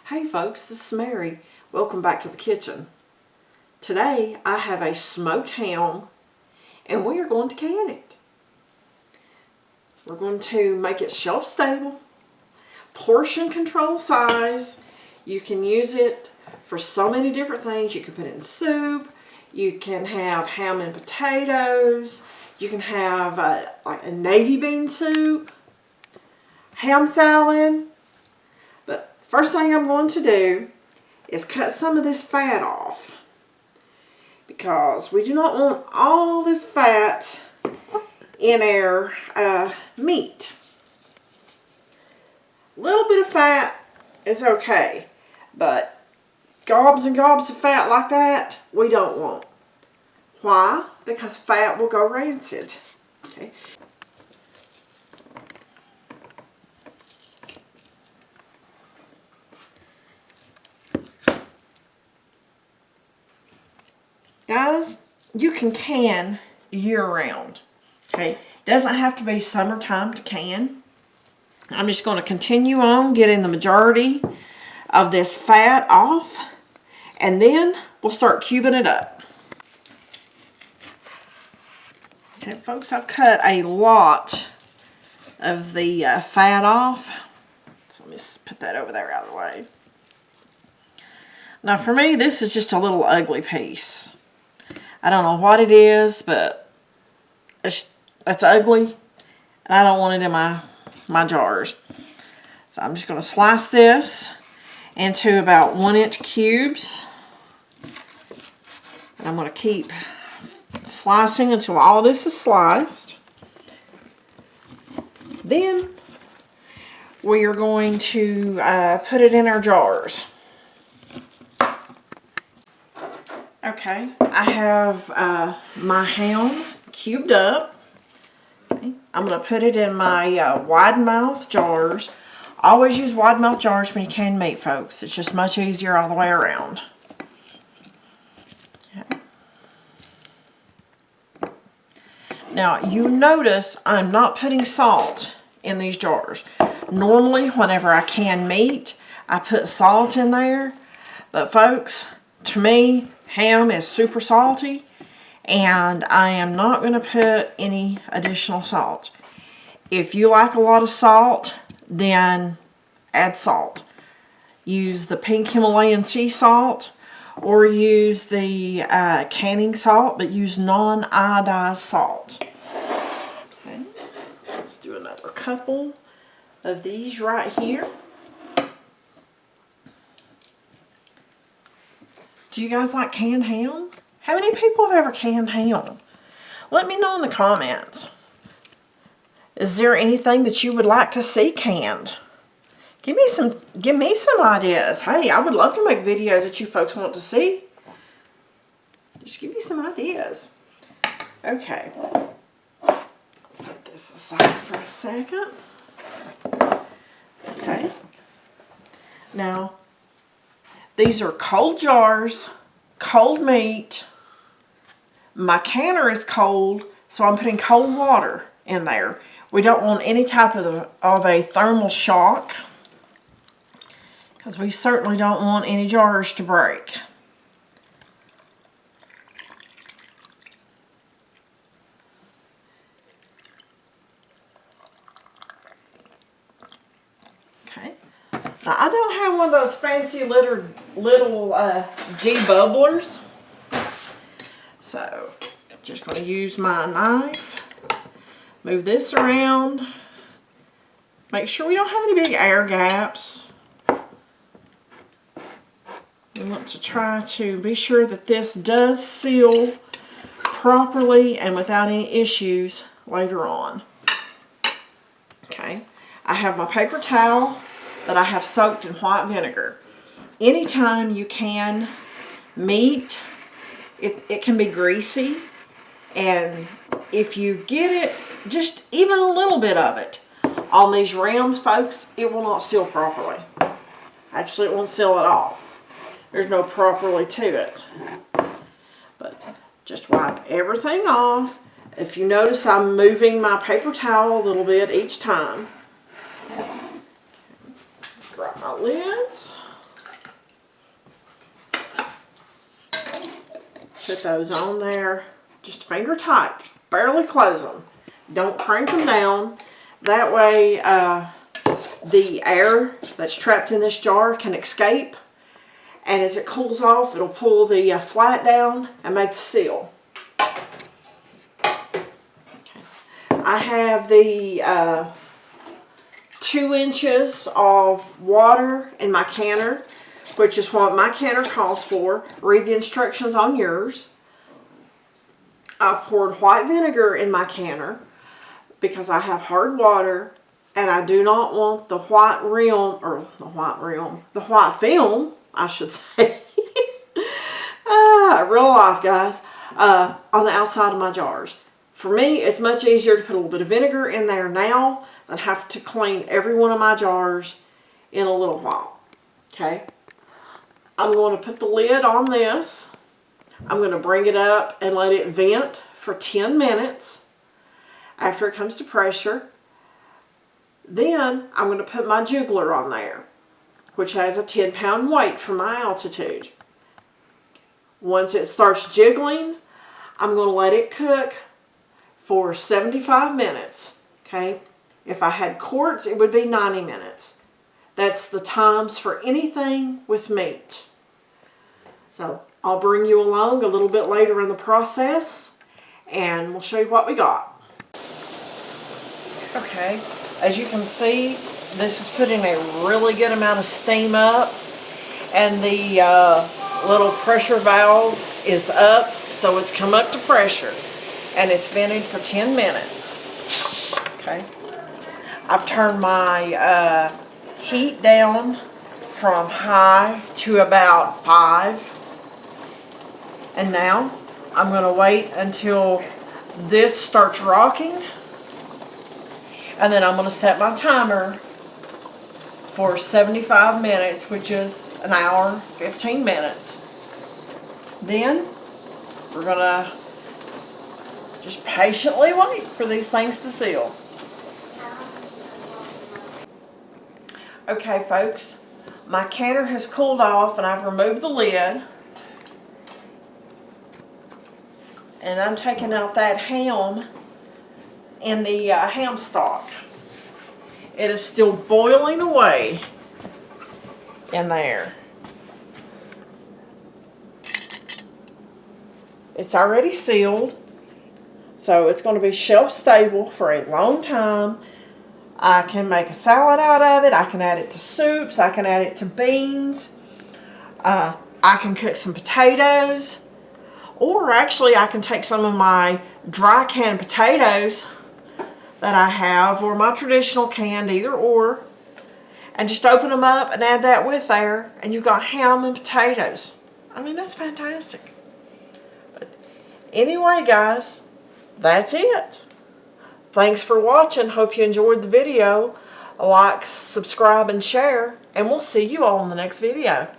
Hey folks, this is Mary. Welcome back to the kitchen. Today I have a smoked ham and we are going to can it. We're going to make it shelf stable, portion control size. You can use it for so many different things. You can put it in soup, you can have ham and potatoes, you can have like a navy bean soup, ham salad. But first thing I'm going to do is cut some of this fat off, because we do not want all this fat in our meat. A little bit of fat is okay, but gobs and gobs of fat like that we don't want. Why? Because fat will go rancid. Okay. Guys, you can can year-round. Okay, doesn't have to be summertime to can. I'm just going to continue on getting the majority of this fat off, and then we'll start cubing it up. Okay, folks, I've cut a lot of the fat off, so let me just put that over there out of the way. Now, for me, this is just a little ugly piece. I don't know what it is, but it's ugly, and I don't want it in my jars. So I'm just going to slice this into about 1-inch cubes. And I'm going to keep slicing until all this is sliced. Then we are going to put it in our jars. Okay, I have my ham cubed up. Okay, I'm going to put it in my wide mouth jars. Always use wide mouth jars when you can meat, folks. It's just much easier all the way around. Okay. Now, you notice I'm not putting salt in these jars. Normally, whenever I can meat, I put salt in there. But folks, to me, ham is super salty, and I am not going to put any additional salt. If you like a lot of salt, then add salt. Use the pink Himalayan sea salt, or use the canning salt, but use non-iodized salt. Okay, let's do another couple of these right here. Do you guys like canned ham? How many people have ever canned ham? Let me know in the comments. Is there anything that you would like to see canned? Give me some ideas. Hey, I would love to make videos that you folks want to see. Just give me some ideas. Okay. Let's set this aside for a second. Okay. Now, these are cold jars, cold meat. My canner is cold, so I'm putting cold water in there. We don't want any type of a thermal shock, because we certainly don't want any jars to break. Okay. Now, I don't have one of those fancy little debubblers, so just going to use my knife. Move this around. Make sure we don't have any big air gaps. We want to try to be sure that this does seal properly and without any issues later on. Okay, I have my paper towel that I have soaked in white vinegar. Anytime you can meat, it can be greasy, and if you get it, just even a little bit of it on these rims, folks, it will not seal properly. Actually, it won't seal at all. There's no properly to it. But just wipe everything off. If you notice, I'm moving my paper towel a little bit each time. Grab my lids. Put those on there, just finger tight, barely close them. Don't crank them down. That way the air that's trapped in this jar can escape. And as it cools off, it'll pull the flat down and make the seal. Okay. I have the 2 inches of water in my canner, which is what my canner calls for. Read the instructions on yours. I've poured white vinegar in my canner because I have hard water and I do not want the white film, I should say, real life guys, on the outside of my jars. For me, it's much easier to put a little bit of vinegar in there now than have to clean every one of my jars in a little while. Okay, I'm going to put the lid on this. I'm going to bring it up and let it vent for 10 minutes after it comes to pressure. Then I'm going to put my jiggler on there, which has a 10-pound weight for my altitude. Once it starts jiggling, I'm going to let it cook for 75 minutes. Okay? If I had quarts, it would be 90 minutes. That's the times for anything with meat. So I'll bring you along a little bit later in the process and we'll show you what we got. Okay, as you can see, this is putting a really good amount of steam up, and the little pressure valve is up, so it's come up to pressure, and it's vented for 10 minutes. Okay, I've turned my heat down from high to about 5. And now I'm going to wait until this starts rocking, and then I'm going to set my timer for 75 minutes, which is an hour, 15 minutes. Then we're going to just patiently wait for these things to seal. Okay, folks, my canner has cooled off and I've removed the lid. And I'm taking out that ham in the ham stock. It is still boiling away in there. It's already sealed, so it's going to be shelf stable for a long time. I can make a salad out of it. I can add it to soups. I can add it to beans. I can cook some potatoes. Or actually, I can take some of my dry canned potatoes that I have, or my traditional canned, either or, and just open them up and add that with there, and you've got ham and potatoes. I mean, that's fantastic. But anyway, guys, that's it. Thanks for watching. Hope you enjoyed the video. Like, subscribe, and share, and we'll see you all in the next video.